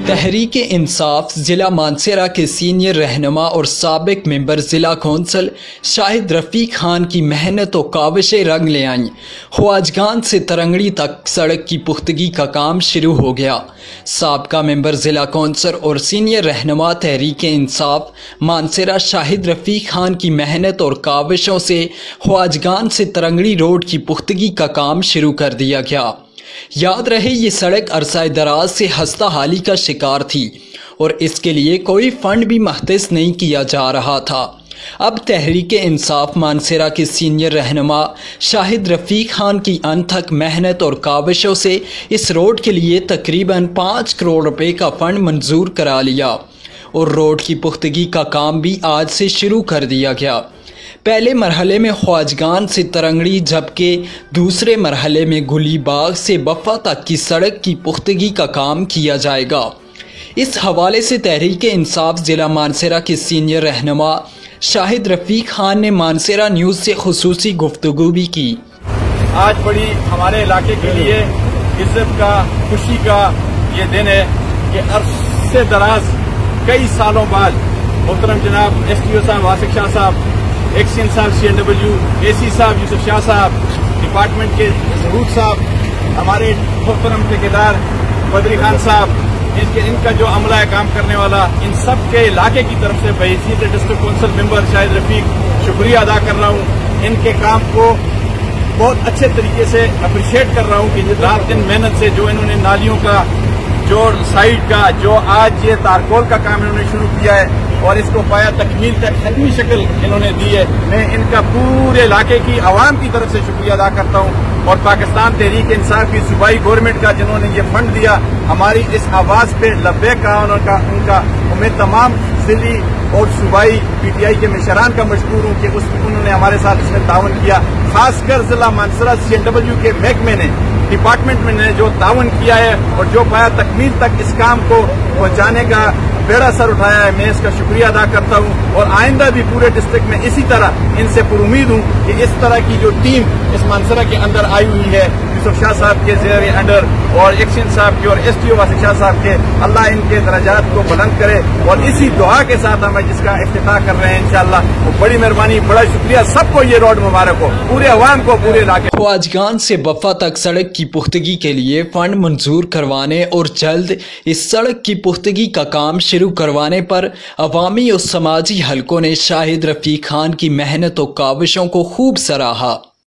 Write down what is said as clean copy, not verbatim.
تحریک انصاف ضلع مانسہرہ کے سینئر رہنما اور سابق ممبر ضلع کونسل شاہد رفیق خان کی محنت و کاوشیں رنگ لے آئیں۔ خواجگان سے ترنگڑی تک سڑک کی پختگی کا کام شروع ہو گیا۔ سابقہ ممبر ضلع کونسل اور سینئر رہنما تحریک انصاف مانسہرہ شاہد رفیق خان کی محنت اور کاوشوں سے خواجگان سے ترنگڑی روڈ کی پختگی کا کام شروع کر دیا گیا۔ یاد رہے یہ سڑک عرصہ دراز سے خستہ حالی کا شکار تھی اور اس کے لیے کوئی فنڈ بھی مختص نہیں کیا جا رہا تھا۔ اب تحریک انصاف مانسہرہ کے سینئر رہنما شاہد رفیق خان کی انتھک محنت اور کاوشوں سے اس روڈ کے لیے تقریباً 5 کروڑ روپے کا فنڈ منظور کرا لیا اور روڈ کی پختگی کا کام بھی آج سے شروع کر دیا گیا۔ پہلے مرحلے میں خواجگان سے ترنگڑی جبکہ دوسرے مرحلے میں گلی باغ سے بفا تک کی سڑک کی پختگی کا کام کیا جائے گا۔ اس حوالے سے تحریک انصاف ضلع مانسہرہ کے سینئر رہنما شاہد رفیق خان نے مانسہرہ نیوز سے خصوصی گفتگو بھی کی۔ آج بڑی ہمارے علاقے کے لیے عزت کا، خوشی کا یہ دن ہے کہ عرصے دراز کئی سالوں بعد محترم جناب ایس ٹی او صاحب واسق شاہ صاحب، ایکسین صاحب CNW، اے سی صاحب یوسف شاہ صاحب، ڈپارٹمنٹ کے ظہور صاحب، ہمارے محترم ٹھیکیدار بدری خان صاحب، ان کا جو عملہ ہے کام کرنے والا، ان سب کے علاقے کی طرف سے بحیثیت ڈسٹرکٹ کونسل ممبر شاہد رفیق شکریہ ادا کر رہا ہوں۔ ان کے کام کو بہت اچھے طریقے سے اپریشیٹ کر رہا ہوں کہ رات دن محنت سے جو انہوں نے نالیوں کا، جو سائڈ کا، جو آج یہ تارکول کا کام انہوں نے شروع کیا ہے اور اس کو پایا تکمیل تک حتمی شکل انہوں نے دی ہے، میں ان کا پورے علاقے کی عوام کی طرف سے شکریہ ادا کرتا ہوں، اور پاکستان تحریک انصاف کی صوبائی گورنمنٹ کا جنہوں نے یہ فنڈ دیا، ہماری اس آواز پہ لبیک کہا ان کا میں تمام ضلعی اور صوبائی PTI کے مشران کا مشکور ہوں کہ انہوں نے ہمارے ساتھ اس میں تعاون کیا۔ خاص کر ضلع مانسہرہ CNW کے محکمے نے، ڈپارٹمنٹ میں نے جو تعاون کیا ہے اور جو پایا تکمیل تک اس کام کو پہنچانے کا بیڑا سر اٹھایا ہے، میں اس کا شکریہ ادا کرتا ہوں، اور آئندہ بھی پورے ڈسٹرکٹ میں اسی طرح ان سے پر امید ہوں کہ اس طرح کی جو ٹیم اس مانسہرہ کے اندر آئی ہوئی ہے، یوسف شاہ صاحب کے زیر انڈر اور ایکسین صاحب کے اور STO واسق شاہ صاحب کے، اللہ ان کے درجات کو بلند کرے، اور اسی دعا کے ساتھ ہم جس کا افتتاح کر رہے ہیں انشاءاللہ، وہ بڑی مہربانی، بڑا شکریہ سب کو، یہ روڈ مبارک ہو، پورے عوام کو، پورے علاقے۔ خواجگان سے بفا تک سڑک کی پختگی کے لیے فنڈ منظور کروانے اور جلد اس سڑک کی پختگی کا کام شروع کروانے پر عوامی اور سماجی حلقوں نے شاہد رفیق خان کی محنت و کاوشوں کو خوب سراہا۔